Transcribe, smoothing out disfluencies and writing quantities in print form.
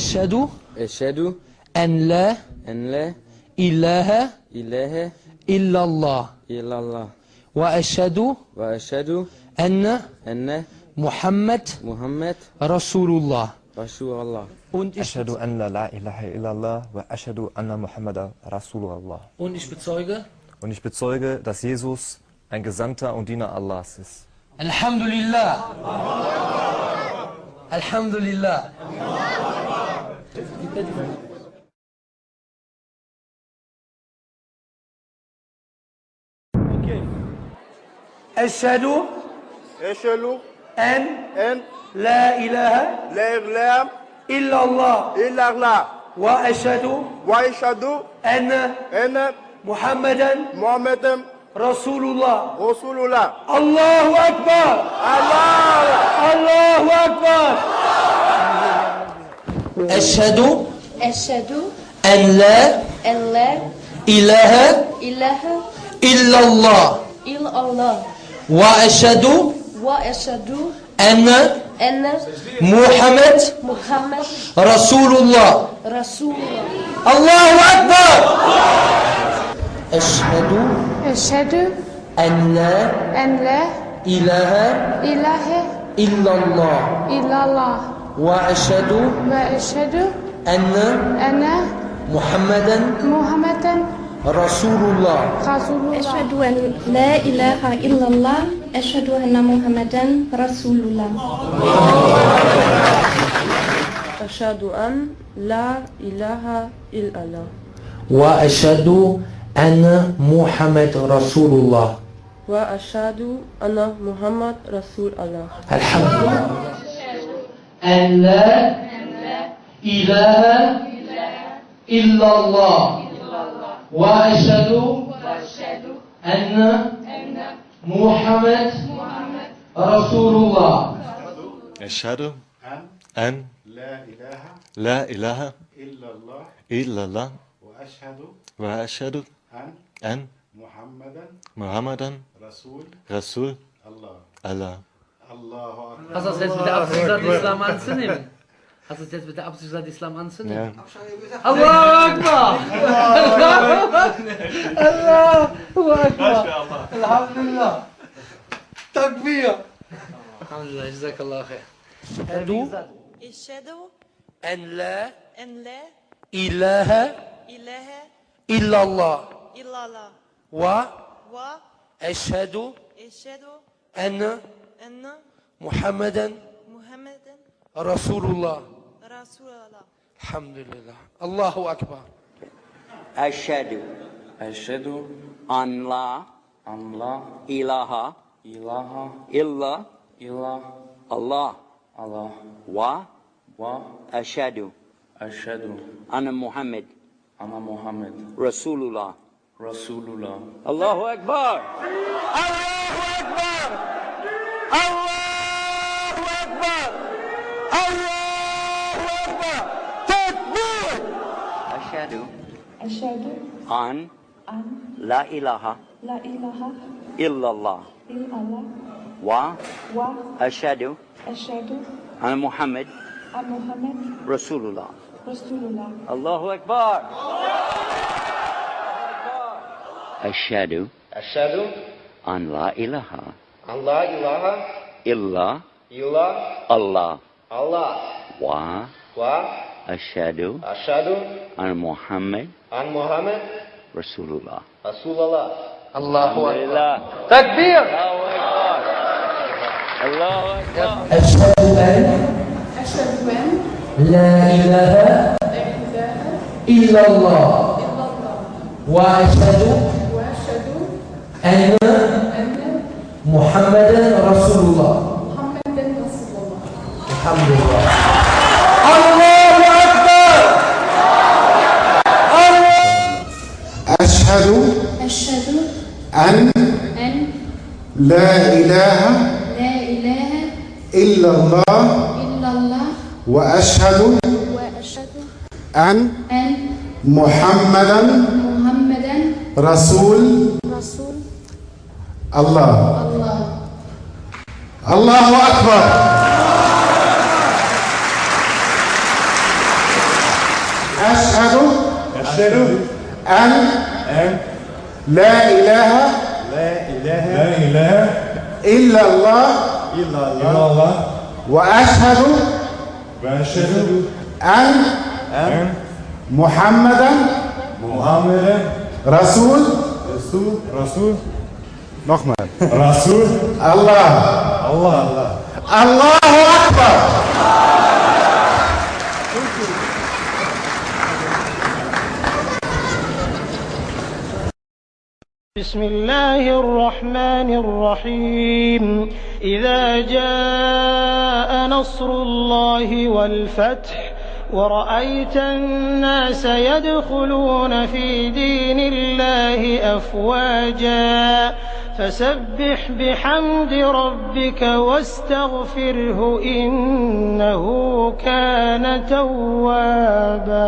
أشهد أشهد أن لا أن لا إله إله إلا الله إلا الله وأشهد وأشهد أن محمد محمد رسول الله. رسول الله. أشهد أن لا إله إلا الله وأشهد أن محمد رسول الله. Und ich bezeuge, dass Jesus ein Gesandter und Diener Allahs ist. Alhamdulillah. Alhamdulillah. أشهد أن لا إله إلا الله وأشهد أن محمدا رسول الله. الله أكبر. الله أكبر. أشهد أن لا إله إلا الله وأشهد أن محمد رسول الله. الله أكبر. أشهد أن لا إله إلا الله وأشهد أن محمدا رسول الله. أشهد أن لا إله إلا الله أشهد أن محمدا رسول الله. أشهد أن لا إله إلا الله وأشهد أن محمد رسول الله. وأشهد أن محمد رسول الله. الحمد لله. أن لا إله إلا الله وأشهد أن محمد رسول الله. أشهد أن لا إله إلا الله وأشهد أن محمدا رسول الله. Hast du das jetzt mit der Absicht gesagt, Islam anzunehmen? Hast du das jetzt mit der Absicht gesagt, Islam anzunehmen? Ja. Allahu Akbar! Allahu Akbar! Alhamdulillah! Takbir! Alhamdulillah, jazakallah khair. أشهد أن لا أن لا إله إله إلا الله إلا الله وأشهد وأشهد أن أن محمدا محمدا رسول الله. رسول الله. الحمد لله. الله أكبر. أشهد أن لا إله إلا الله وأشهد أن محمد رسول الله. الله أكبر. الله أكبر. الله أكبر. الله أكبر. تكبير. أشهد أن لا إله إلا الله وأشهد أن محمد رسول الله. الله أكبر. أشهد أن لا إله إلا الله وأشهد أن محمد رسول الله. الله أكبر. تكبير. الله أكبر. أشهد أن لا إله إلا الله وأشهد أن محمدا رسول الله. الحمد لله. الله أكبر. أشهد أن لا إله إلا الله وأشهد أن محمدا رسول الله. الله أكبر. أن لا إله إلا الله وأشهد أن محمدا رسول nochmal رسول الله الله أكبر. بسم الله الرحمن الرحيم إذا جاء نصر الله والفتح ورأيت الناس يدخلون في دين الله أفواجا فسبح بحمد ربك واستغفره إنه كان توابا.